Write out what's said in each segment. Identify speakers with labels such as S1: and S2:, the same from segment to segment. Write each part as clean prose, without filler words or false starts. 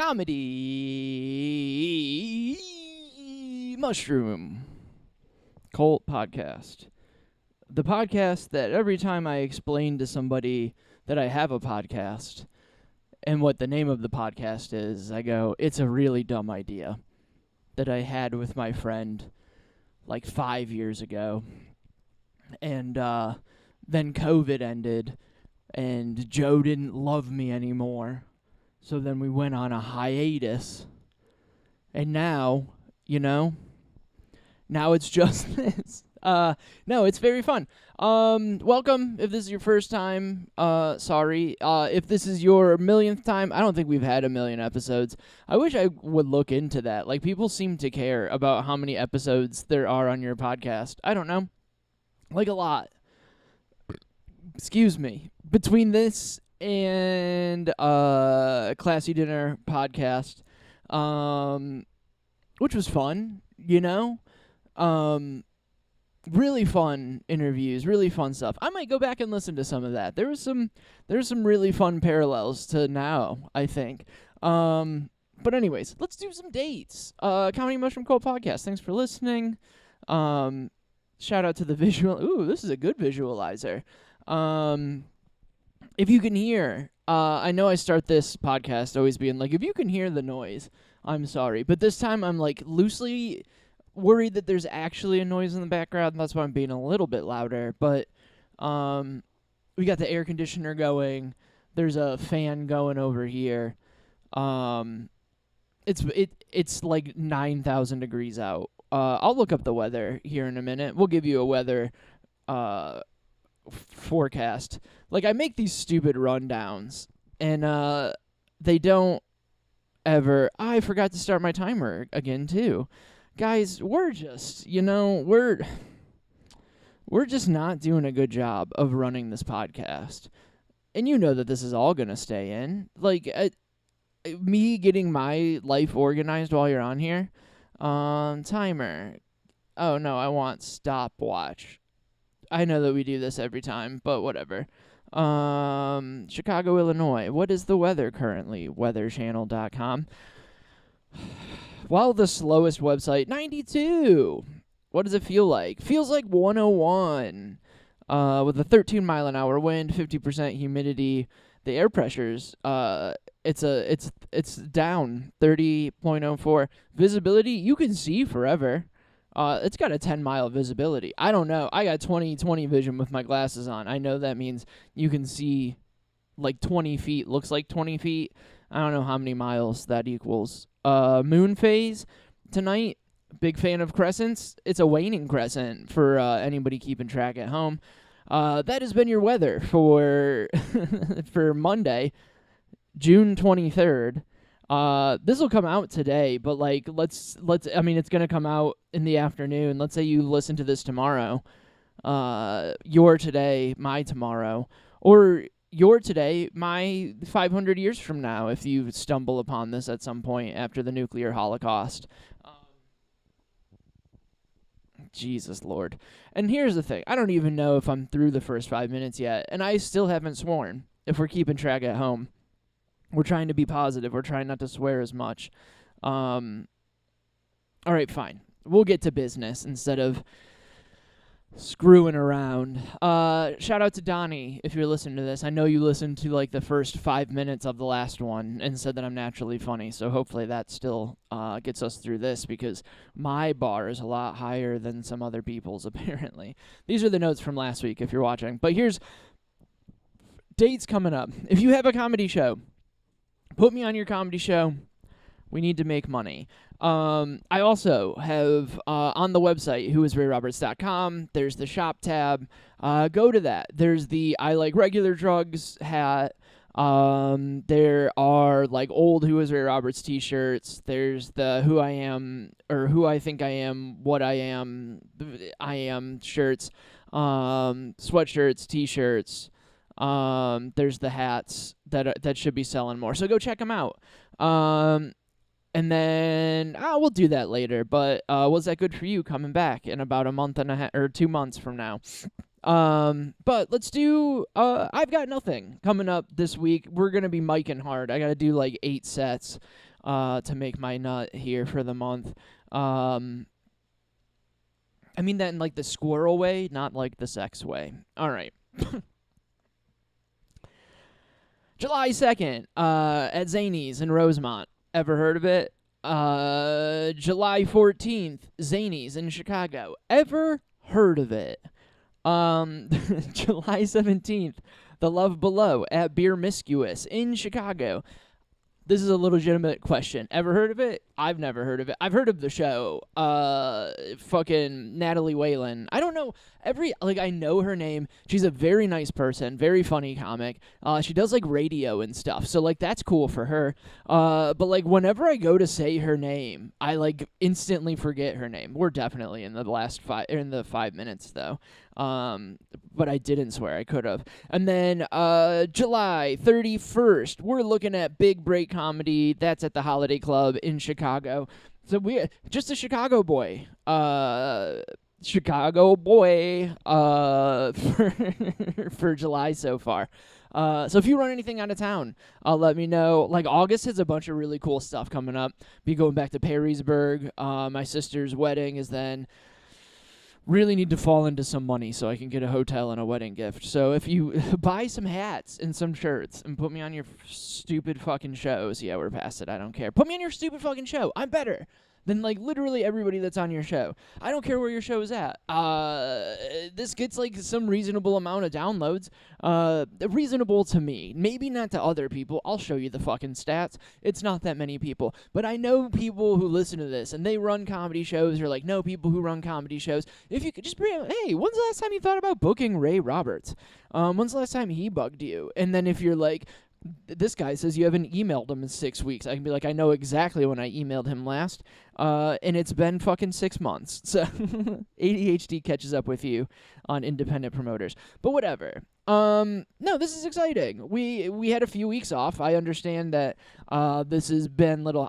S1: Comedy Mushroom Cult Podcast. The podcast that every time I explain to somebody that I have a podcast and what the name of the podcast is, I go, it's a really dumb idea that I had with my friend like 5 years ago. And then COVID ended, and Joe didn't love me anymore. So then we went on a hiatus. And now, now it's just this. No, it's very fun. Welcome. If this is your first time, sorry. If this is your millionth time, I don't think we've had a million episodes. I wish I would look into that. Like, people seem to care about how many episodes there are on your podcast. I don't know. Like, a lot. Excuse me. Between this and Classy Dinner podcast, which was fun, really fun interviews, really fun stuff. I might go back and listen to some of that. There's some really fun parallels to now, I think. But anyways, let's do some dates. Comedy Mushroom Cult Podcast. Thanks for listening. Shout out to the visual. Ooh, this is a good visualizer. If you can hear, I know I start this podcast always being like, if you can hear the noise, I'm sorry. But this time I'm like loosely worried that there's actually a noise in the background. That's why I'm being a little bit louder. But we got the air conditioner going. There's a fan going over here. It's like 9,000 degrees out. I'll look up the weather here in a minute. We'll give you a weather forecast. Like, I make these stupid rundowns, and they don't ever... I forgot to start my timer again, too. Guys, we're just, we're just not doing a good job of running this podcast. And you know that this is all going to stay in. Like, me getting my life organized while you're on here. Timer. Oh, no, I want stopwatch. I know that we do this every time, but whatever. Chicago, Illinois. What is the weather currently? Weatherchannel.com. Well, the slowest website, 92. What does it feel like? Feels like 101. With a 13-mile-an-hour wind, 50% humidity. The air pressure's it's down 30.04. Visibility, you can see forever. It's got a 10-mile visibility. I don't know. I got 20/20 vision with my glasses on. I know that means you can see like 20 feet. Looks like 20 feet. I don't know how many miles that equals. Moon phase tonight. Big fan of crescents. It's a waning crescent for anybody keeping track at home. That has been your weather for for Monday, June 23rd. This will come out today, but like let's I mean, it's going to come out in the afternoon. Let's say you listen to this tomorrow. Your today, my tomorrow, or your today, my 500 years from now, if you stumble upon this at some point after the nuclear holocaust. Jesus Lord. And here's the thing. I don't even know if I'm through the first 5 minutes yet, and I still haven't sworn, if we're keeping track at home. We're trying to be positive. We're trying not to swear as much. All right, fine. We'll get to business instead of screwing around. Shout out to Donnie if you're listening to this. I know you listened to like the first 5 minutes of the last one and said that I'm naturally funny, so hopefully that still gets us through this, because my bar is a lot higher than some other people's, apparently. These are the notes from last week if you're watching. But here's dates coming up. If you have a comedy show, put me on your comedy show. We need to make money. I also have on the website, whoisrayroberts.com, there's the shop tab. Go to that. There's the I Like Regular Drugs hat. There are like old Who Is Ray Roberts t-shirts. There's the Who I Am, or Who I Think I Am, What I Am shirts, sweatshirts, t-shirts. There's the hats that should be selling more. So go check them out. And then we'll do that later. But was that good for you coming back in about a month and a half or 2 months from now? But let's do. I've got nothing coming up this week. We're gonna be miking hard. I gotta do like 8 sets. to make my nut here for the month. I mean that in like the squirrel way, not like the sex way. All right. July 2nd, at Zany's in Rosemont. Ever heard of it? July 14th, Zany's in Chicago. Ever heard of it? July 17th, The Love Below at Beer Miscuous in Chicago. This is a legitimate question. Ever heard of it? I've never heard of it. I've heard of the show. Fucking Natalie Whalen. I don't know. I know her name. She's a very nice person, very funny comic. She does like radio and stuff. So like that's cool for her. But like whenever I go to say her name, I like instantly forget her name. We're definitely in the 5 minutes though. But I didn't swear. I could have. And then July 31st, we're looking at Big Break Comedy. That's at the Holiday Club in Chicago. So we just a Chicago boy. For July so far. So if you run anything out of town, let me know. Like August has a bunch of really cool stuff coming up. Be going back to Perrysburg. My sister's wedding is then. Really need to fall into some money so I can get a hotel and a wedding gift. So if you buy some hats and some shirts and put me on your stupid fucking shows. Yeah, we're past it. I don't care. Put me on your stupid fucking show. I'm better than like literally everybody that's on your show. I don't care where your show is at. This gets like some reasonable amount of downloads. Reasonable to me. Maybe not to other people. I'll show you the fucking stats. It's not that many people. But I know people who listen to this and they run comedy shows or like know people who run comedy shows. If you could just bring, hey, when's the last time you thought about booking Ray Roberts? When's the last time he bugged you? And then if you're like, this guy says you haven't emailed him in 6 weeks. I can be like, I know exactly when I emailed him last, and it's been fucking 6 months. So ADHD catches up with you on independent promoters. But whatever. No, this is exciting. We had a few weeks off. I understand that this has been little.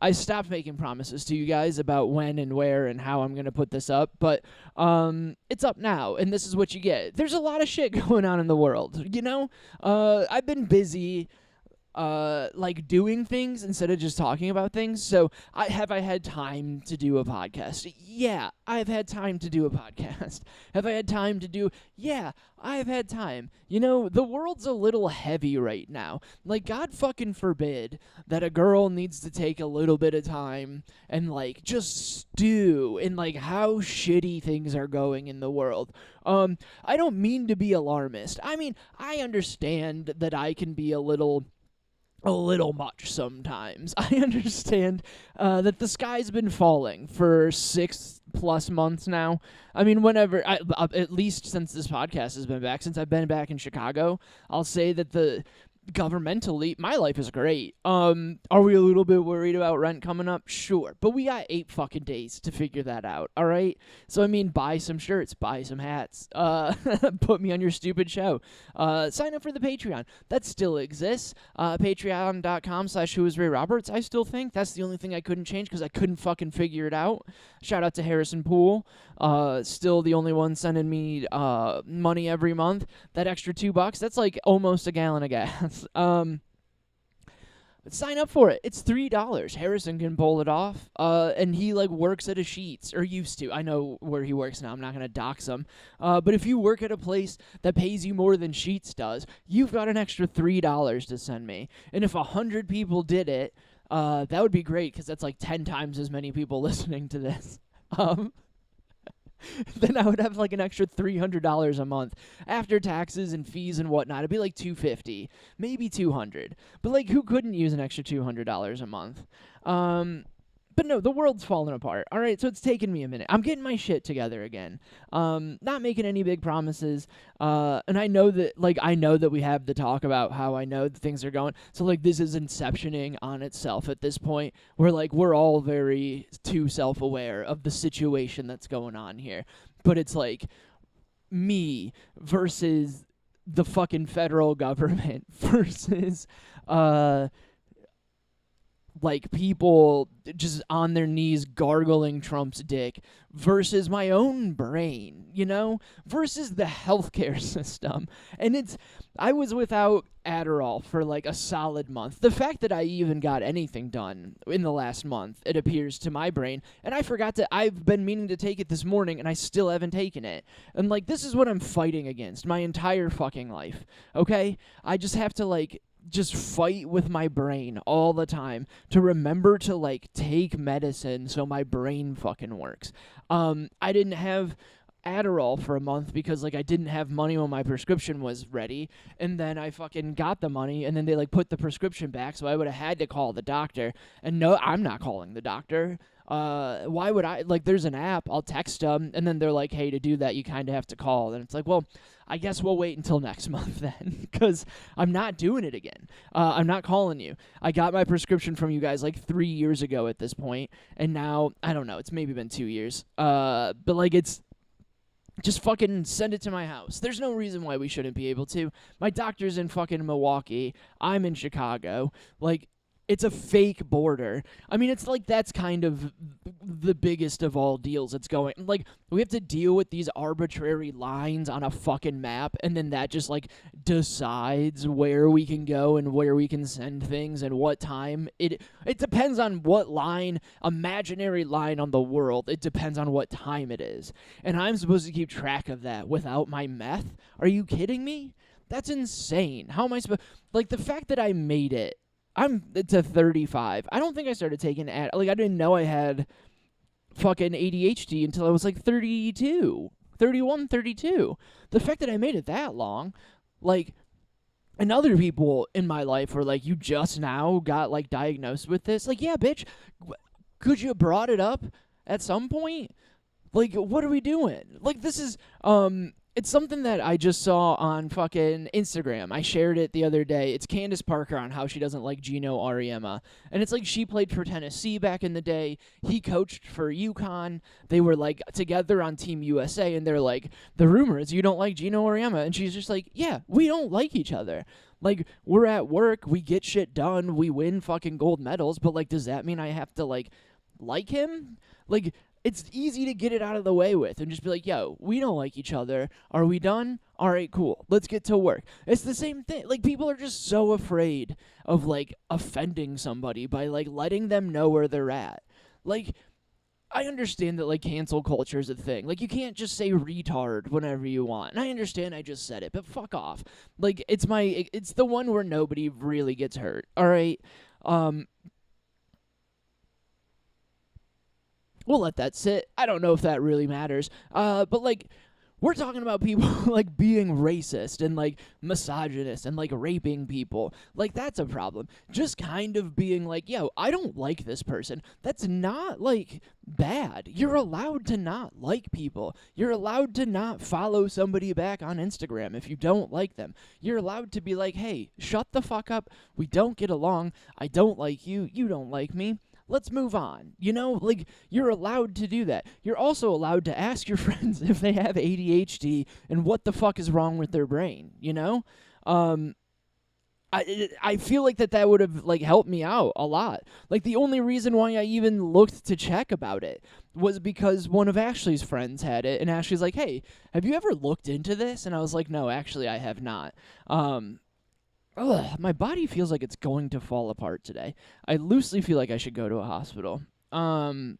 S1: I stopped making promises to you guys about when and where and how I'm gonna put this up, but it's up now, and this is what you get. There's a lot of shit going on in the world, you know. I've been busy. Like doing things instead of just talking about things. So I had time to do a podcast? Yeah, I've had time to do a podcast. Have I had time to do? Yeah, I've had time. You know, the world's a little heavy right now. Like, God fucking forbid that a girl needs to take a little bit of time and like just stew in like how shitty things are going in the world. I don't mean to be alarmist. I mean, I understand that I can be a little much sometimes. I understand that the sky's been falling for 6+ months now. I mean, whenever, at least since this podcast has been back, since I've been back in Chicago, I'll say that governmentally, my life is great. Are we a little bit worried about rent coming up? Sure. But we got 8 fucking days to figure that out, all right? So, I mean, buy some shirts, buy some hats, put me on your stupid show. Sign up for the Patreon. That still exists. Patreon.com/whoisRayRoberts. I still think that's the only thing I couldn't change because I couldn't fucking figure it out. Shout out to Harrison Poole. Still the only one sending me money every month. That extra $2, that's like almost a gallon of gas. Sign up for it. It's $3. Harrison can pull it off. And he like works at a Sheetz, or used to. I know where he works now. I'm not gonna dox him. But if you work at a place that pays you more than Sheetz does, you've got an extra $3 to send me. And if 100 people did it, that would be great because that's like 10 times as many people listening to this. Then I would have like an extra $300 a month after taxes and fees and whatnot. It'd be like $250, maybe $200. But like, who couldn't use an extra $200 a month? But no, the world's falling apart. All right, so it's taken me a minute. I'm getting my shit together again. Not making any big promises. And I know that we have the talk about how I know that things are going. So like, this is inceptioning on itself at this point. We're all very too self-aware of the situation that's going on here. But it's like me versus the fucking federal government versus like people just on their knees gargling Trump's dick versus my own brain, versus the healthcare system. And I was without Adderall for like a solid month. The fact that I even got anything done in the last month, it appears to my brain, and I've been meaning to take it this morning and I still haven't taken it. And like, this is what I'm fighting against my entire fucking life, okay? I just have to just fight with my brain all the time to remember to take medicine so my brain fucking works. I didn't have Adderall for a month because I didn't have money when my prescription was ready, and then I fucking got the money, and then they put the prescription back, so I would have had to call the doctor. And no, I'm not calling the doctor. Why would I? There's an app, I'll text them, and then they're like, hey, to do that you kind of have to call. And it's well, I guess we'll wait until next month then, because I'm not doing it again. I'm not calling you. I got my prescription from you guys 3 years ago at this point, and now, I don't know, it's maybe been 2 years. But it's just fucking send it to my house. There's no reason why we shouldn't be able to. My doctor's in fucking Milwaukee. I'm in Chicago. It's a fake border. I mean, it's that's kind of the biggest of all deals. It's going we have to deal with these arbitrary lines on a fucking map, and then that just decides where we can go and where we can send things and what time. It depends on what line, imaginary line on the world. It depends on what time it is, and I'm supposed to keep track of that without my meth. Are you kidding me? That's insane. How am I supposed? The fact that I made it. I'm to 35. I don't think I started taking I didn't know I had fucking ADHD until I was 32, 31, 32. The fact that I made it that long, and other people in my life were you just now got diagnosed with this. Yeah, bitch, could you have brought it up at some point? What are we doing? This is, it's something that I just saw on fucking Instagram. I shared it the other day. It's Candace Parker on how she doesn't like Gino Auriemma. And it's she played for Tennessee back in the day. He coached for UConn. They were together on Team USA, and they're the rumor is you don't like Gino Auriemma. And she's just yeah, we don't like each other. We're at work, we get shit done, we win fucking gold medals, but does that mean I have to like him? It's easy to get it out of the way with and just be yo, we don't like each other. Are we done? All right, cool. Let's get to work. It's the same thing. People are just so afraid of, offending somebody by, letting them know where they're at. I understand that, cancel culture is a thing. You can't just say retard whenever you want. And I understand I just said it, but fuck off. It's the one where nobody really gets hurt. All right? We'll let that sit. I don't know if that really matters. But we're talking about people being racist and misogynist and raping people. That's a problem. Just kind of being yo, I don't like this person. That's not bad. You're allowed to not like people. You're allowed to not follow somebody back on Instagram if you don't like them. You're allowed to be hey, shut the fuck up. We don't get along. I don't like you. You don't like me. Let's move on. You're allowed to do that. You're also allowed to ask your friends if they have ADHD and what the fuck is wrong with their brain, I feel that would have helped me out a lot. The only reason why I even looked to check about it was because one of Ashley's friends had it, and Ashley's hey, have you ever looked into this? And I was no, actually I have not. My body feels like it's going to fall apart today. I loosely feel like I should go to a hospital. I'm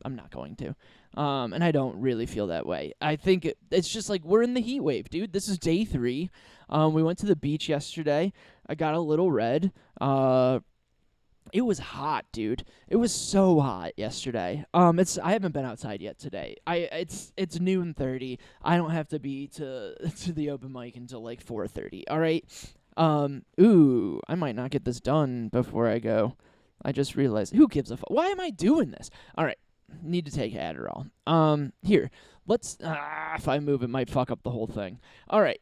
S1: not going to. And I don't really feel that way. I think it's just we're in the heat wave, dude. This is day 3. We went to the beach yesterday. I got a little red. It was hot, dude. It was so hot yesterday. I haven't been outside yet today. It's noon 30. I don't have to be to the open mic until 4:30. All right. I might not get this done before I go. I just realized, who gives a fuck? Why am I doing this? All right, need to take Adderall. Here, let's, if I move, it might fuck up the whole thing. All right.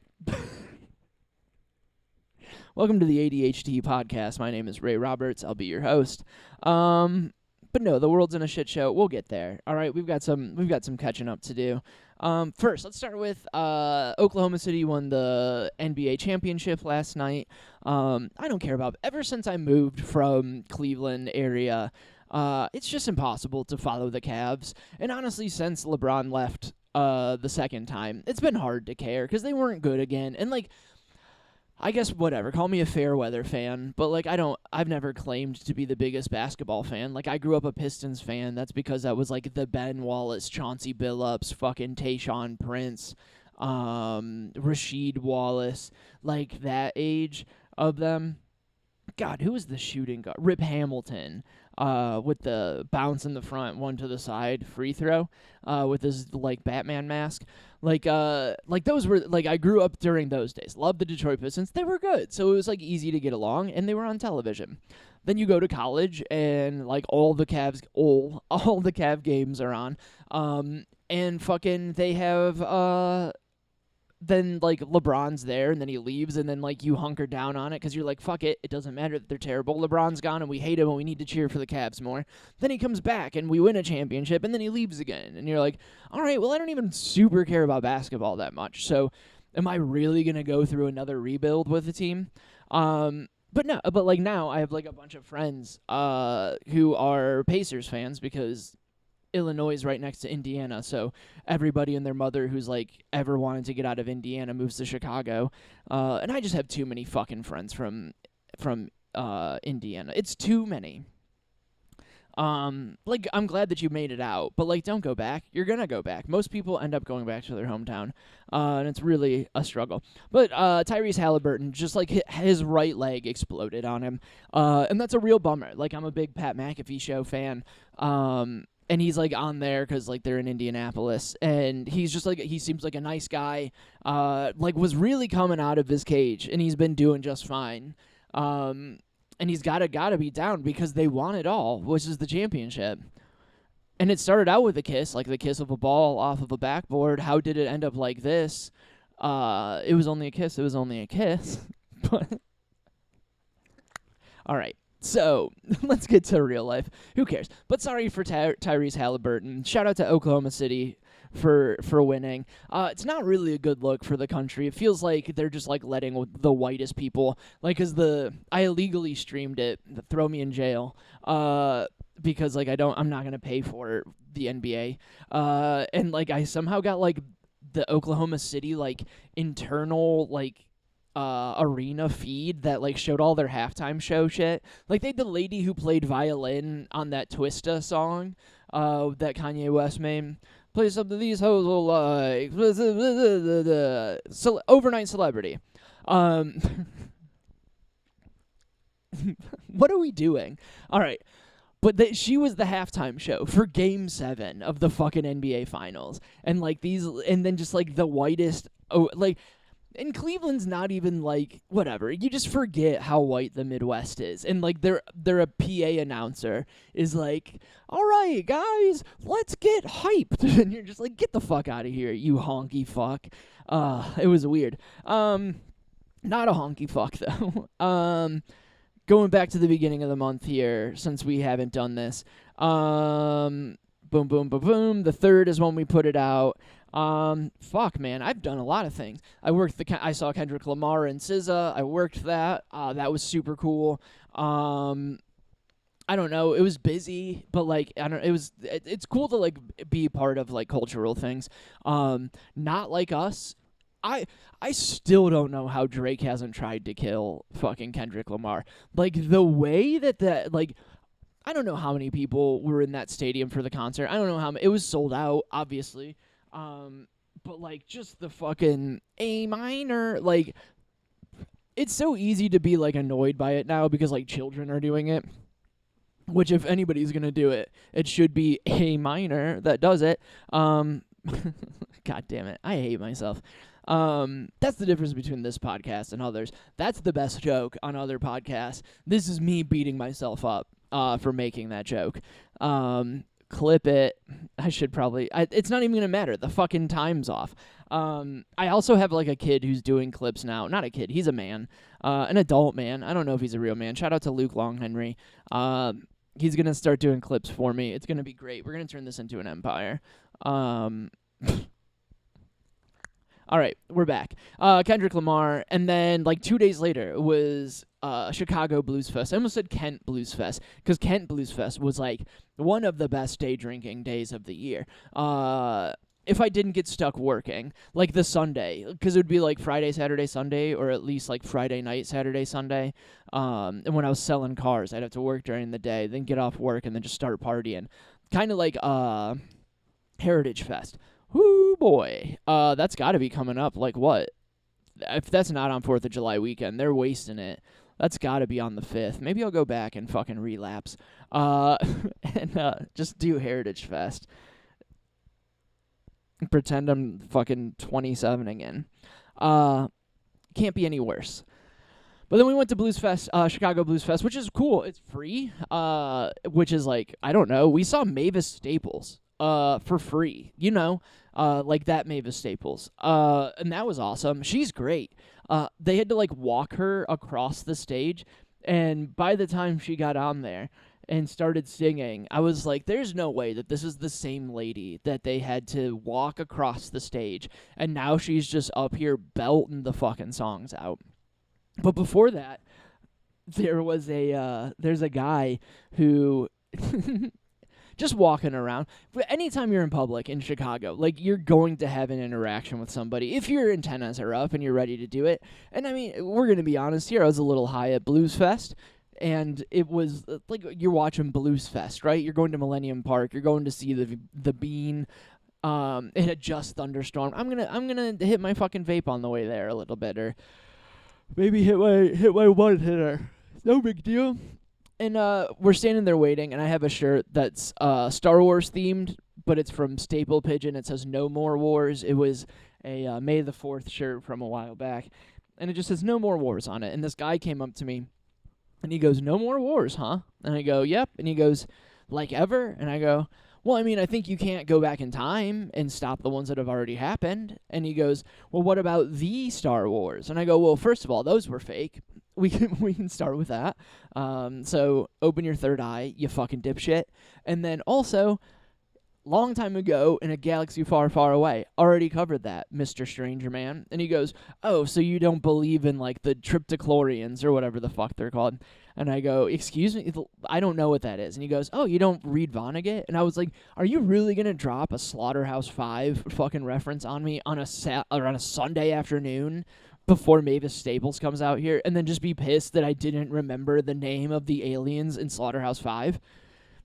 S1: Welcome to the ADHD podcast. My name is Ray Roberts. I'll be your host. But no, the world's in a shit show. We'll get there. All right, we've got some catching up to do. First, let's start with Oklahoma City won the NBA championship last night. I don't care about ever since I moved from Cleveland area. It's just impossible to follow the Cavs, and honestly, since LeBron left the second time, it's been hard to care because they weren't good again. And like, I guess whatever, call me a fair weather fan, but like I've never claimed to be the biggest basketball fan. Like I grew up a Pistons fan. That's because that was like the Ben Wallace, Chauncey Billups, fucking Tayshaun Prince, Rasheed Wallace, like that age of them. God, who was the shooting guard? Rip Hamilton, with the bounce in the front, one to the side, free throw, with his like Batman mask. Like those were like I grew up during those days. Loved the Detroit Pistons. They were good, so it was like easy to get along, and they were on television. Then you go to college, and like all the Cav games are on, and fucking they have then like LeBron's there, and then he leaves, and then like you hunker down on it because you're like, fuck it, it doesn't matter that they're terrible. LeBron's gone, and we hate him, and we need to cheer for the Cavs more. Then he comes back, and we win a championship, and then he leaves again, and you're like, all right, well, I don't even super care about basketball that much. So, am I really gonna go through another rebuild with the team? But like now I have like a bunch of friends who are Pacers fans because Illinois is right next to Indiana, so everybody and their mother who's like ever wanted to get out of Indiana moves to Chicago, and I just have too many fucking friends from Indiana. It's too many. Like I'm glad that you made it out, but like don't go back. You're gonna go back. Most people end up going back to their hometown, and it's really a struggle. But Tyrese Halliburton, just like his right leg exploded on him, and that's a real bummer. Like I'm a big Pat McAfee show fan. And he's like on there because like they're in Indianapolis, and he's just like he seems like a nice guy. Like was really coming out of his cage, and he's been doing just fine. And he's gotta be down because they won it all, which is the championship. And it started out with a kiss, like the kiss of a ball off of a backboard. How did it end up like this? It was only a kiss. It was only a kiss. But all right. So, let's get to real life. Who cares? But sorry for Tyrese Halliburton. Shout out to Oklahoma City for winning. It's not really a good look for the country. It feels like they're just like letting the whitest people, like, cause I illegally streamed it. Throw me in jail. Because like I'm not gonna pay for the NBA. And like I somehow got like the Oklahoma City like internal like arena feed that like showed all their halftime show shit. Like they had the lady who played violin on that Twista song that Kanye West made. Play something these hoes will like. Overnight celebrity. What are we doing? All right. But she was the halftime show for Game 7 of the fucking NBA Finals. And like and then just like the whitest, and Cleveland's not even like whatever. You just forget how white the Midwest is, and like they're a PA announcer is like, "All right, guys, let's get hyped," and you're just like, "Get the fuck out of here, you honky fuck." It was weird. Not a honky fuck though. Going back to the beginning of the month here, since we haven't done this. Boom, boom, boom, boom. The 3rd is when we put it out. Fuck, man, I've done a lot of things. I saw Kendrick Lamar and SZA. I worked that. That was super cool. I don't know. It was busy, but like it's cool to like be part of like cultural things. Not like us. I still don't know how Drake hasn't tried to kill fucking Kendrick Lamar. Like the way that like. I don't know how many people were in that stadium for the concert. I don't know how many. It was sold out, obviously. But like just the fucking A minor, like it's so easy to be like annoyed by it now because like children are doing it. Which if anybody's gonna do it, it should be A minor that does it. God damn it, I hate myself. That's the difference between this podcast and others. That's the best joke on other podcasts. This is me beating myself up for making that joke. Clip it. I should probably. It's not even gonna matter. The fucking time's off. I also have like a kid who's doing clips now. Not a kid. He's a man. An adult man. I don't know if he's a real man. Shout out to Luke Longhenry. He's gonna start doing clips for me. It's gonna be great. We're gonna turn this into an empire. All right, we're back. Kendrick Lamar, and then like 2 days later it was Chicago Blues Fest. I almost said Kent Blues Fest because Kent Blues Fest was like one of the best day drinking days of the year. If I didn't get stuck working, like the Sunday, because it would be like Friday, Saturday, Sunday, or at least like Friday night, Saturday, Sunday. And when I was selling cars, I'd have to work during the day, then get off work, and then just start partying. Kind of like Heritage Fest. Whoo, boy. That's got to be coming up. Like what? If that's not on 4th of July weekend, they're wasting it. That's got to be on the 5th. Maybe I'll go back and fucking relapse. And just do Heritage Fest. Pretend I'm fucking 27 again. Can't be any worse. But then we went to Blues Fest, Chicago Blues Fest, which is cool. It's free, which is like, I don't know. We saw Mavis Staples for free, like that Mavis Staples. And that was awesome. She's great. They had to like walk her across the stage, and by the time she got on there and started singing, I was like, there's no way that this is the same lady that they had to walk across the stage, and now she's just up here belting the fucking songs out. But before that, there's a guy who just walking around. But anytime you're in public in Chicago, like, you're going to have an interaction with somebody if your antennas are up and you're ready to do it. And I mean, we're going to be honest here. I was a little high at Blues Fest, and it was like you're watching Blues Fest, right? You're going to Millennium Park. You're going to see the Bean. It had just thunderstormed. I'm gonna hit my fucking vape on the way there a little bit, or maybe hit my one hitter. No big deal. And we're standing there waiting, and I have a shirt that's Star Wars themed, but it's from Staple Pigeon. It says "No More Wars." It was a May the 4th shirt from a while back, and it just says "No More Wars" on it. And this guy came up to me, and he goes, "No more wars, huh?" And I go, "Yep." And he goes, "Like ever?" And I go, "Well, I mean, I think you can't go back in time and stop the ones that have already happened." And he goes, "Well, what about the Star Wars?" And I go, "Well, first of all, those were fake. We can start with that. So open your third eye, you fucking dipshit." And then also, long time ago in a galaxy far, far away, already covered that, Mr. Stranger Man. And he goes, "Oh, so you don't believe in like the triptychlorians or whatever the fuck they're called?" And I go, "Excuse me, I don't know what that is." And he goes, "Oh, you don't read Vonnegut?" And I was like, "Are you really gonna drop a Slaughterhouse-5 fucking reference on me on a Sunday afternoon before Mavis Staples comes out here, and then just be pissed that I didn't remember the name of the aliens in Slaughterhouse-5?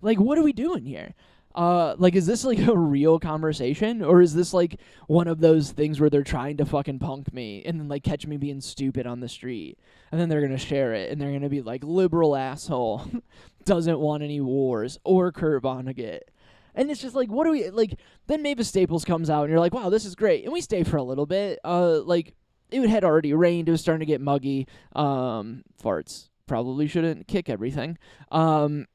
S1: Like, what are we doing here? Like, is this like a real conversation, or is this like one of those things where they're trying to fucking punk me and then like catch me being stupid on the street, and then they're gonna share it and they're gonna be like, liberal asshole doesn't want any wars, or Kurt Vonnegut?" And it's just like, what do we like? Then Mavis Staples comes out and you're like, wow, this is great, and we stay for a little bit. Like, it had already rained. It was starting to get muggy. Farts probably shouldn't kick everything. And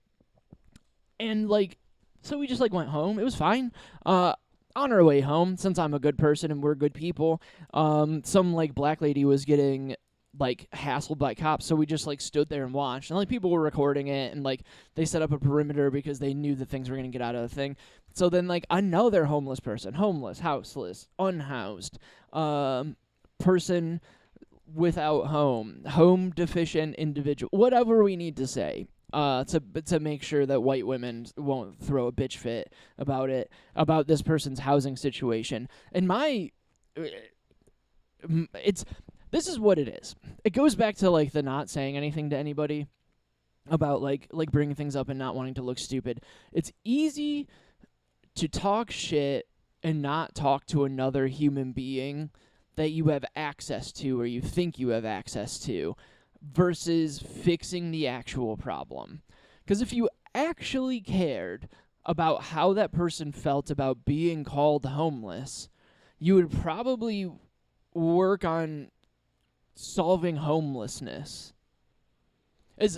S1: like, so we just like went home. It was fine. On our way home, since I'm a good person and we're good people, some like black lady was getting like hassled by cops, so we just like stood there and watched, and like people were recording it, and like they set up a perimeter because they knew that things were gonna get out of the thing. So then like another homeless person, homeless, houseless, unhoused, person without home deficient individual, whatever we need to say, to make sure that white women won't throw a bitch fit about it, about this person's housing situation. And this is what it is. It goes back to like the not saying anything to anybody about like bringing things up and not wanting to look stupid. It's easy to talk shit and not talk to another human being that you have access to or you think you have access to, versus fixing the actual problem. Because if you actually cared about how that person felt about being called homeless, you would probably work on solving homelessness.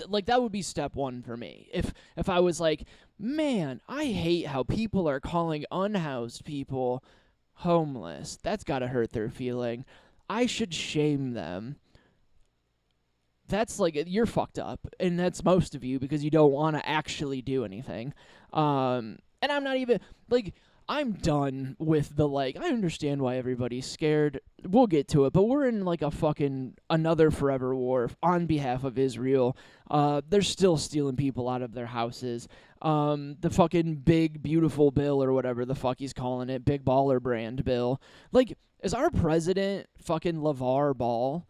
S1: Like, that would be step one for me. If I was like, man, I hate how people are calling unhoused people homeless. That's gotta hurt their feeling. I should shame them. That's like, you're fucked up, and that's most of you because you don't want to actually do anything. And I'm not even like, I'm done with the, like, I understand why everybody's scared. We'll get to it, but we're in, like, a fucking another forever war on behalf of Israel. They're still stealing people out of their houses. The fucking big, beautiful bill or whatever the fuck he's calling it, big baller brand bill. Like, is our president fucking LeVar Ball?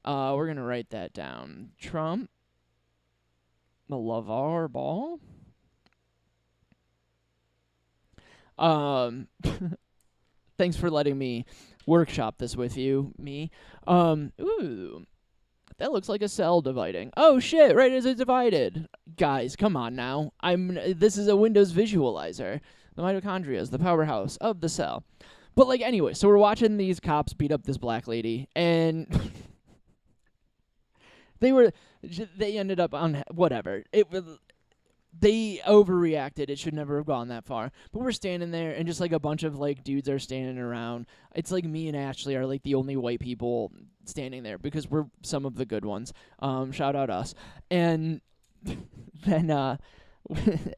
S1: We're going to write that down. Trump? LeVar Ball? Thanks for letting me workshop this with you, me. Ooh, that looks like a cell dividing. Oh shit, right as it divided. Guys, come on now. This is a Windows visualizer. The mitochondria is the powerhouse of the cell. But, like, anyway, so we're watching these cops beat up this black lady, and they ended up on whatever. They overreacted. It should never have gone that far. But we're standing there, and just, like, a bunch of, like, dudes are standing around. It's like me and Ashley are, like, the only white people standing there because we're some of the good ones. Shout out us. And then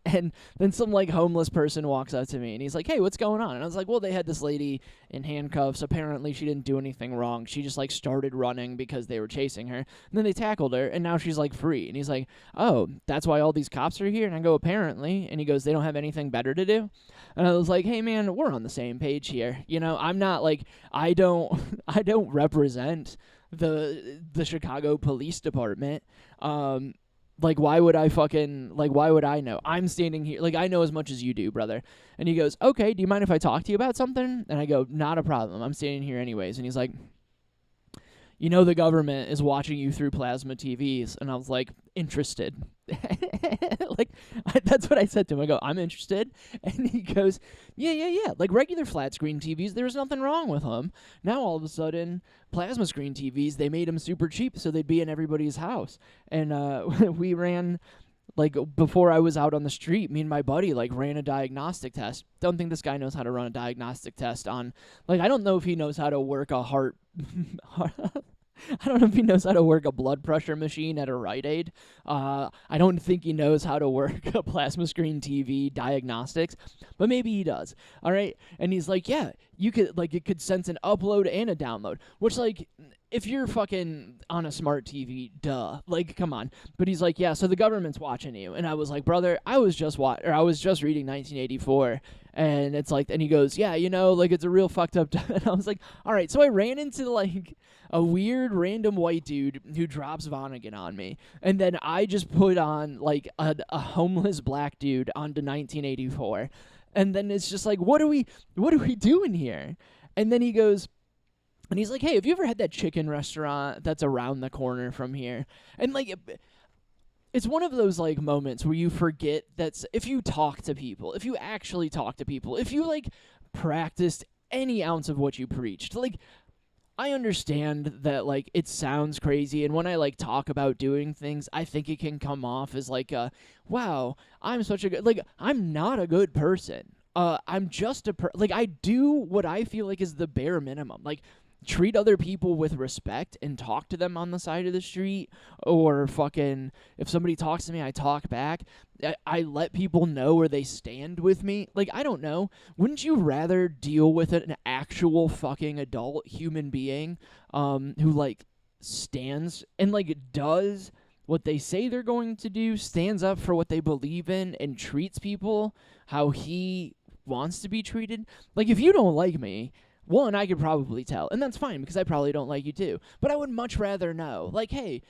S1: and then some, like, homeless person walks up to me, and he's like, hey, what's going on? And I was like, well, they had this lady in handcuffs. Apparently she didn't do anything wrong. She just, like, started running because they were chasing her. And then they tackled her, and now she's, like, free. And he's like, oh, that's why all these cops are here? And I go, apparently. And he goes, they don't have anything better to do? And I was like, hey, man, we're on the same page here. You know, I'm not, like, I don't represent the Chicago Police Department. Like, why would I know? I'm standing here, like, I know as much as you do, brother. And he goes, okay, do you mind if I talk to you about something? And I go, not a problem. I'm standing here anyways. And he's like, you know the government is watching you through plasma TVs. And I was like, interested. Like, that's what I said to him. I go, I'm interested. And he goes, yeah. Like, regular flat screen TVs, there's nothing wrong with them. Now, all of a sudden, plasma screen TVs, they made them super cheap so they'd be in everybody's house. And we ran, like, before I was out on the street, me and my buddy, like, ran a diagnostic test. Don't think this guy knows how to run a diagnostic test on, like, I don't know if he knows how to work a I don't know if he knows how to work a blood pressure machine at a Rite Aid. I don't think he knows how to work a plasma screen TV diagnostics, but maybe he does. All right. And he's like, yeah, you could, like, it could sense an upload and a download, which, like, if you're fucking on a smart TV, duh, like, come on. But he's like, yeah, so the government's watching you. And I was like, brother, I was just reading 1984. And it's like, and he goes, yeah, you know, like, it's a real fucked up. And I was like, all right. So I ran into, like, a weird random white dude who drops Vonnegut on me. And then I just put on, like, a homeless black dude onto 1984. And then it's just like, what are we doing here? And then he goes, and he's like, hey, have you ever had that chicken restaurant that's around the corner from here? And, like, it's one of those, like, moments where you forget that if you talk to people, if you actually talk to people, if you, like, practiced any ounce of what you preached, like, I understand that, like, it sounds crazy, and when I, like, talk about doing things, I think it can come off as, like, wow, I'm such a good, like, I'm not a good person. I'm just like, I do what I feel like is the bare minimum. Like, treat other people with respect and talk to them on the side of the street, or fucking, if somebody talks to me, I talk back. I let people know where they stand with me. Like, I don't know. Wouldn't you rather deal with an actual fucking adult human being who, like, stands and, like, does what they say they're going to do, stands up for what they believe in, and treats people how he wants to be treated? Like, if you don't like me, one, I could probably tell, and that's fine because I probably don't like you too. But I would much rather know, like, hey,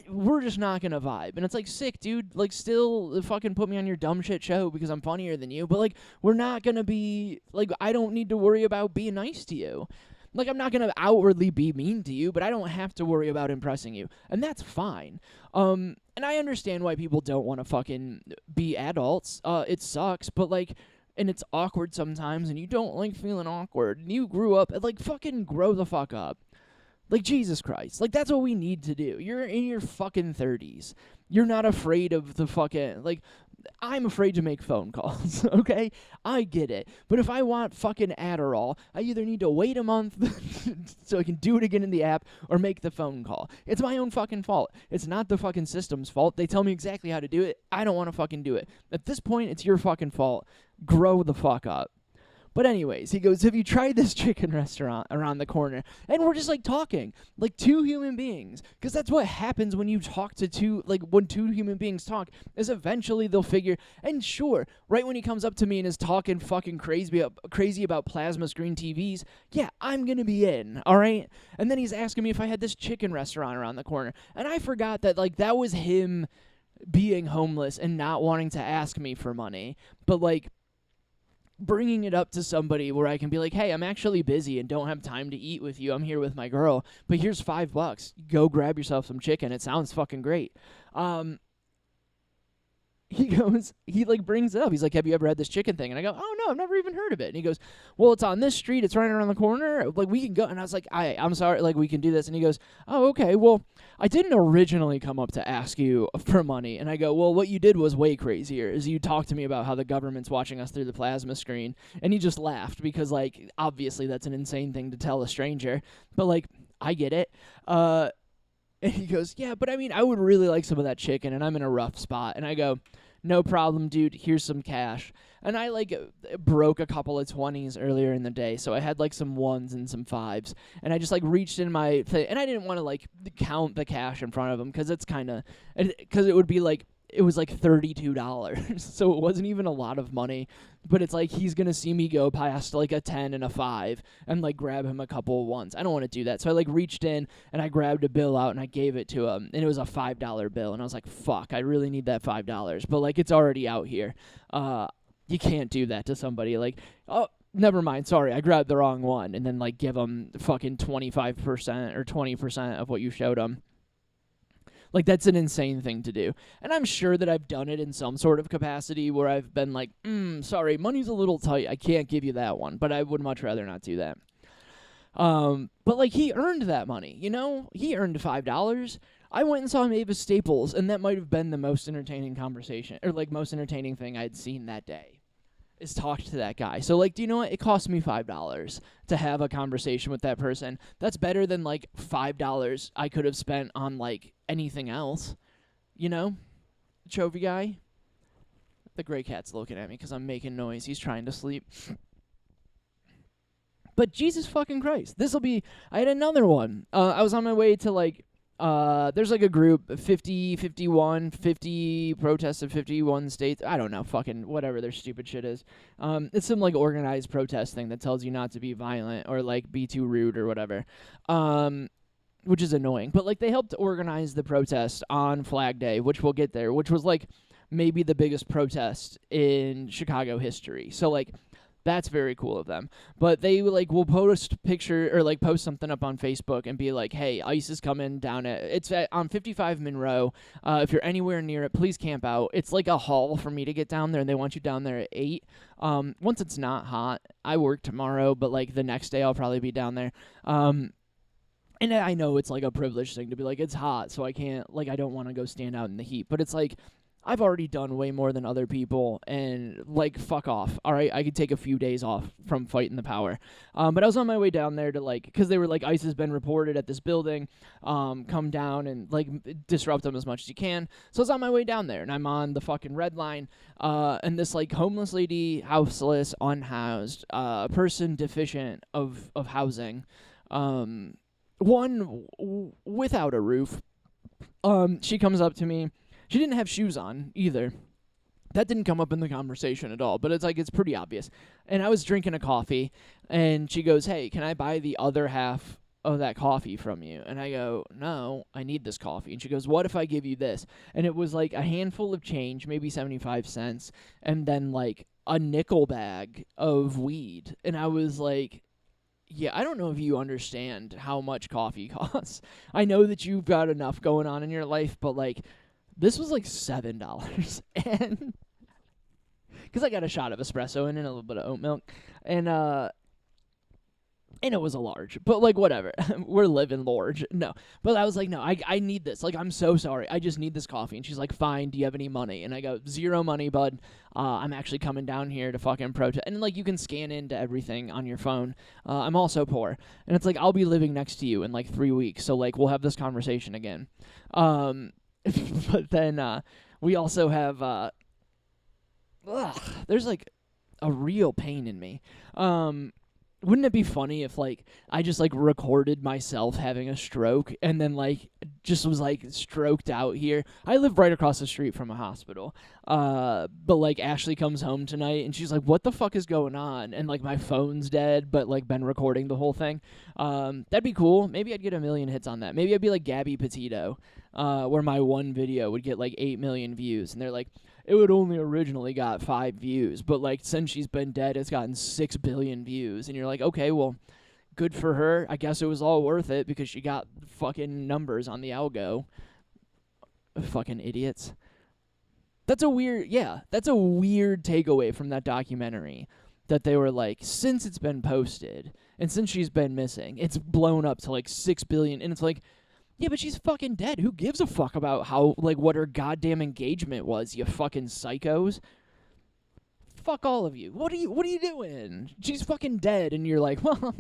S1: we're just not gonna vibe. And it's like, sick, dude. Like, still fucking put me on your dumb shit show because I'm funnier than you. But, like, we're not gonna be, like, I don't need to worry about being nice to you. Like, I'm not gonna outwardly be mean to you, but I don't have to worry about impressing you, and that's fine. And I understand why people don't want to fucking be adults. It sucks, but, like, and it's awkward sometimes, and you don't like feeling awkward, and you grew up, like, fucking grow the fuck up. Like, Jesus Christ. Like, that's what we need to do. You're in your fucking 30s. You're not afraid of the fucking, like, I'm afraid to make phone calls, okay? I get it. But if I want fucking Adderall, I either need to wait a month so I can do it again in the app or make the phone call. It's my own fucking fault. It's not the fucking system's fault. They tell me exactly how to do it. I don't want to fucking do it. At this point, it's your fucking fault. Grow the fuck up. But anyways, he goes, have you tried this chicken restaurant around the corner? And we're just like talking, like two human beings. Because that's what happens when you talk to when two human beings talk, is eventually they'll figure. And sure, right when he comes up to me and is talking fucking crazy about plasma screen TVs, yeah, I'm going to be in, all right? And then he's asking me if I had this chicken restaurant around the corner. And I forgot that, like, that was him being homeless and not wanting to ask me for money. But, like, bringing it up to somebody where I can be like, hey, I'm actually busy and don't have time to eat with you. I'm here with my girl, but here's $5. Go grab yourself some chicken. It sounds fucking great. He brings it up. He's like, have you ever had this chicken thing? And I go, oh no, I've never even heard of it. And he goes, well, it's on this street. It's right around the corner. Like, we can go. And I was like, I'm sorry. Like, we can do this. And he goes, oh, okay. Well, I didn't originally come up to ask you for money. And I go, well, what you did was way crazier, is you talked to me about how the government's watching us through the plasma screen. And he just laughed because, like, obviously that's an insane thing to tell a stranger. But, like, I get it. And he goes, yeah, but I mean, I would really like some of that chicken, and I'm in a rough spot. And I go, no problem, dude. Here's some cash. And I, like, broke a couple of 20s earlier in the day, so I had, like, some 1s and some 5s. And I just, like, reached in my thing, and I didn't want to, like, count the cash in front of him, because it's kind of, because it would be, like, it was, like, $32. So it wasn't even a lot of money. But it's like he's going to see me go past, like, a 10 and a 5 and, like, grab him a couple of 1s. I don't want to do that. So I, like, reached in and I grabbed a bill out and I gave it to him. And it was a $5 bill. And I was like, fuck, I really need that $5. But, like, it's already out here. You can't do that to somebody. Like, oh, never mind. Sorry, I grabbed the wrong one. And then, like, give them fucking 25% or 20% of what you showed them. Like, that's an insane thing to do. And I'm sure that I've done it in some sort of capacity where I've been like, sorry, money's a little tight. I can't give you that one. But I would much rather not do that. But, like, he earned that money, you know? He earned $5. I went and saw Mavis Staples, and that might have been the most entertaining conversation, or, like, most entertaining thing I'd seen that day, is talk to that guy. So, like, do you know what? It cost me $5 to have a conversation with that person. That's better than, like, $5 I could have spent on, like, anything else. You know? Trophy guy. The gray cat's looking at me because I'm making noise. He's trying to sleep. But Jesus fucking Christ. I had another one. I was on my way to, like, there's, like, a group, 50 protests in 51 states. I don't know, fucking whatever their stupid shit is. It's some, like, organized protest thing that tells you not to be violent or, like, be too rude or whatever. Which is annoying. But, like, they helped organize the protest on Flag Day, which we'll get there, which was, like, maybe the biggest protest in Chicago history. So, like, that's very cool of them. But they, like, will post post something up on Facebook and be like, hey, ICE is coming down on 55 Monroe. If you're anywhere near it, please camp out. It's like a haul for me to get down there, and they want you down there at 8. Once it's not hot, I work tomorrow, but, like, the next day I'll probably be down there. And I know it's, like, a privileged thing to be like, it's hot, so I can't, like, I don't want to go stand out in the heat. But it's like, I've already done way more than other people, and, like, fuck off, all right? I could take a few days off from fighting the power. But I was on my way down there to, like, because they were like, ICE has been reported at this building, come down and, like, disrupt them as much as you can. So I was on my way down there, and I'm on the fucking red line, and this, like, homeless lady, houseless, unhoused, person deficient of housing, one without a roof, she comes up to me. She didn't have shoes on either. That didn't come up in the conversation at all, but it's like, it's pretty obvious. And I was drinking a coffee, and she goes, hey, can I buy the other half of that coffee from you? And I go, no, I need this coffee. And she goes, what if I give you this? And it was like a handful of change, maybe 75 cents, and then, like, a nickel bag of weed. And I was like, yeah, I don't know if you understand how much coffee costs. I know that you've got enough going on in your life, but, like, this was like $7, and because I got a shot of espresso in it and a little bit of oat milk, and it was a large, but, like, whatever. We're living large. No, but I was like, no, I need this. Like, I'm so sorry. I just need this coffee. And she's like, fine. Do you have any money? And I go, zero money, bud. I'm actually coming down here to fucking protest. And, like, you can scan into everything on your phone. I'm also poor. And it's like, I'll be living next to you in, like, 3 weeks. So, like, we'll have this conversation again. But then we also have, there's, like, a real pain in me. Wouldn't it be funny if, like, I just, like, recorded myself having a stroke and then, like, just was, like, stroked out here? I live right across the street from a hospital. But, like, Ashley comes home tonight and she's like, what the fuck is going on? And, like, my phone's dead, but, like, been recording the whole thing. That'd be cool. Maybe I'd get 1 million hits on that. Maybe I'd be like Gabby Petito, where my one video would get, like, 8 million views. And they're like, it would only originally got 5 views, but, like, since she's been dead, it's gotten 6 billion views. And you're like, okay, well, good for her. I guess it was all worth it because she got fucking numbers on the algo. Fucking idiots. That's a weird takeaway from that documentary, that they were like, since it's been posted and since she's been missing, it's blown up to, like, 6 billion. And it's like, yeah, but she's fucking dead. Who gives a fuck about how, like, what her goddamn engagement was, you fucking psychos? Fuck all of you. What are you doing? She's fucking dead, and you're like, well,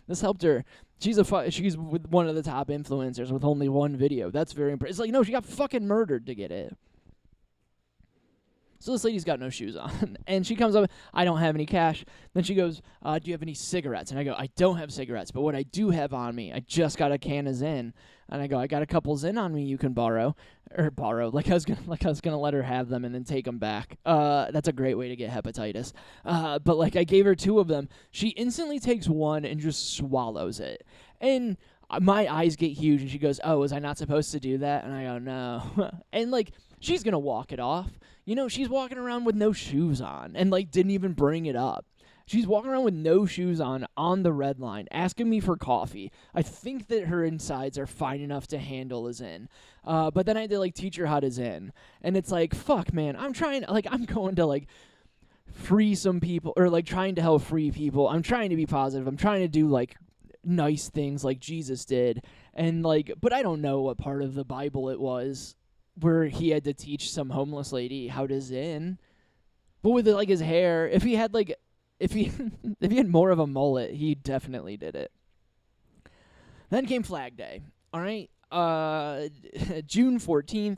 S1: this helped her. She's with one of the top influencers with only one video. That's very impressive. It's like, no, she got fucking murdered to get it. So this lady's got no shoes on, and she comes up, I don't have any cash. Then she goes, do you have any cigarettes? And I go, I don't have cigarettes, but what I do have on me, I just got a can of Zyn. And I go, I got a couple Zyn on me you can borrow. Like I was gonna let her have them and then take them back. That's a great way to get hepatitis. But, like, I gave her 2 of them. She instantly takes one and just swallows it. And my eyes get huge, and she goes, oh, was I not supposed to do that? And I go, no. And, like, she's gonna walk it off. You know, she's walking around with no shoes on and, like, didn't even bring it up. She's walking around with no shoes on the red line, asking me for coffee. I think that her insides are fine enough to handle a Zyn. But then I had to, like, teach her how to Zyn. And it's like, fuck, man, I'm going to, like, free some people, or, like, trying to help free people. I'm trying to be positive. I'm trying to do, like, nice things like Jesus did. And, like, but I don't know what part of the Bible it was where he had to teach some homeless lady how to Zyn. But with, like, his hair, if he had, like, if he had more of a mullet, he definitely did it. Then came Flag Day. All right, June 14th.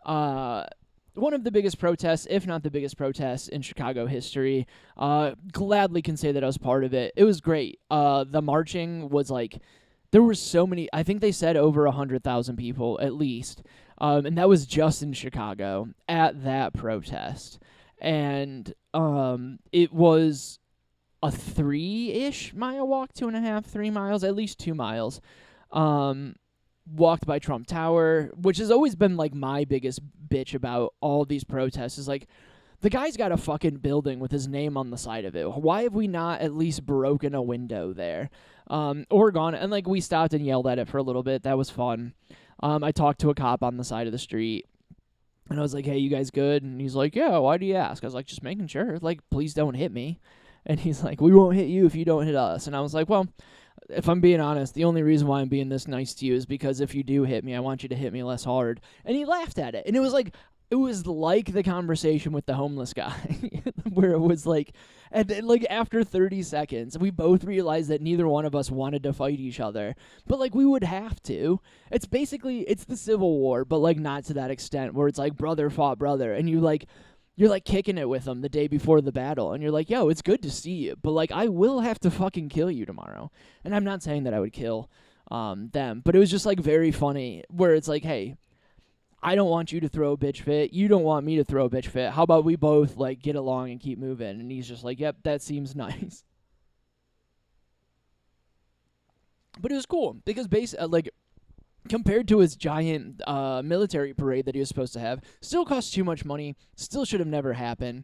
S1: One of the biggest protests, if not the biggest protest in Chicago history. Gladly can say that I was part of it. It was great. The marching was, like, there were so many. I think they said over 100,000 people at least, and that was just in Chicago at that protest. And it was a 3-ish mile walk, 2.5, 3 miles, at least 2 miles. Walked by Trump Tower, which has always been, like, my biggest bitch about all these protests, is, like, the guy's got a fucking building with his name on the side of it. Why have we not at least broken a window there? Or gone, and, like, we stopped and yelled at it for a little bit. That was fun. I talked to a cop on the side of the street. And I was like, hey, you guys good? And he's like, yeah, why do you ask? I was like, just making sure. Like, please don't hit me. And he's like, we won't hit you if you don't hit us. And I was like, well, if I'm being honest, the only reason why I'm being this nice to you is because if you do hit me, I want you to hit me less hard. And he laughed at it. And it was like the conversation with the homeless guy where it was like, and then, like, after 30 seconds, we both realized that neither one of us wanted to fight each other. But, like, we would have to. It's the Civil War, but, like, not to that extent where it's like brother fought brother. And you're like kicking it with them the day before the battle. And you're like, yo, it's good to see you. But, like, I will have to fucking kill you tomorrow. And I'm not saying that I would kill them. But it was just, like, very funny where it's like, hey, I don't want you to throw a bitch fit. You don't want me to throw a bitch fit. How about we both, like, get along and keep moving? And he's just like, yep, that seems nice. But it was cool because like, compared to his giant military parade that he was supposed to have, still cost too much money, still should have never happened.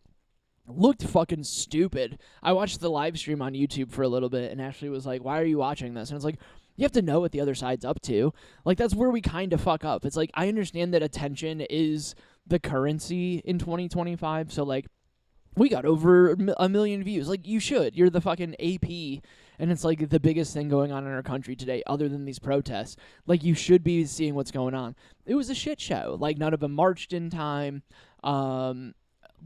S1: Looked fucking stupid. I watched the live stream on YouTube for a little bit, and Ashley was like, why are you watching this? And it's like, you have to know what the other side's up to. Like, that's where we kind of fuck up. It's like, I understand that attention is the currency in 2025, so, like, we got over 1 million views. Like, you should. You're the fucking AP, and it's, like, the biggest thing going on in our country today other than these protests. Like, you should be seeing what's going on. It was a shit show. Like, none of them marched in time.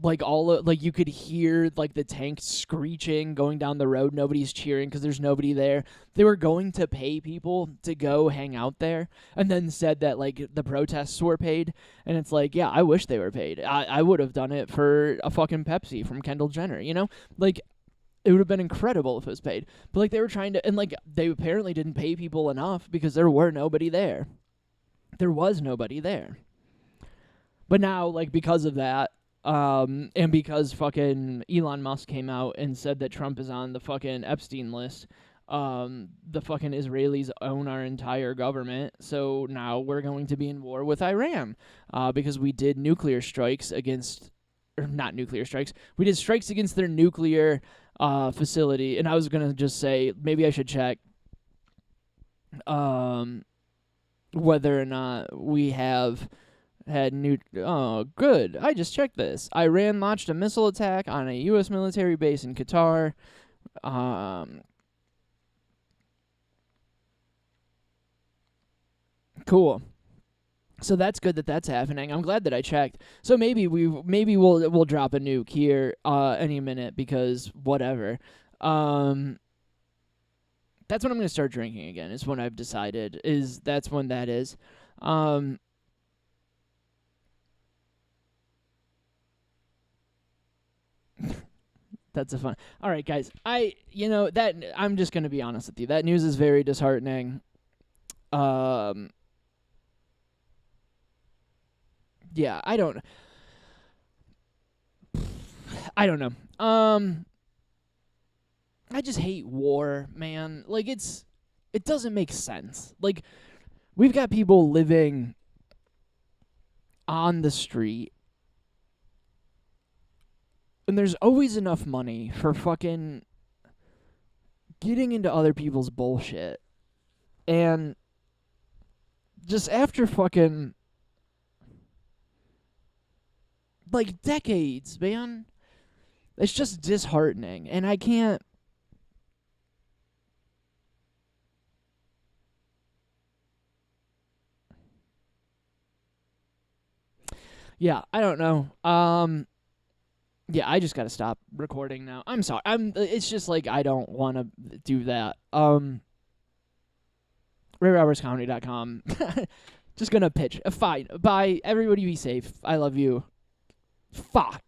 S1: like like you could hear like the tank screeching going down the road. Nobody's cheering because there's nobody there. They were going to pay people to go hang out there, and then said that like the protests were paid. And it's like, yeah, I wish they were paid. I would have done it for a fucking Pepsi from Kendall Jenner, you know? Like, it would have been incredible if it was paid. But like they were trying to, and like they apparently didn't pay people enough because there were nobody there. There was nobody there. But now, like, because of that, and because fucking Elon Musk came out and said that Trump is on the fucking Epstein list, the fucking Israelis own our entire government. So now we're going to be in war with Iran, because we did nuclear strikes against, or not nuclear strikes, we did strikes against their nuclear facility. And I was going to just say, maybe I should check whether or not we have had oh, good. I just checked this. Iran launched a missile attack on a U.S. military base in Qatar. Cool. So that's good that that's happening. I'm glad that I checked. So maybe we'll drop a nuke here any minute because whatever. That's when I'm gonna start drinking again. Is when I've decided. That's when that is. That's a fun. All right, guys. I'm just gonna be honest with you. That news is very disheartening. Yeah, I don't know. I just hate war, man. Like it doesn't make sense. Like we've got people living on the street, and there's always enough money for fucking getting into other people's bullshit. And just after fucking like decades, man, it's just disheartening. And I can't. Yeah, I don't know. Yeah, I just gotta stop recording now. I'm sorry. It's just like I don't want to do that. RayRobertsComedy.com. Just gonna pitch. Fine. Bye. Everybody be safe. I love you. Fuck.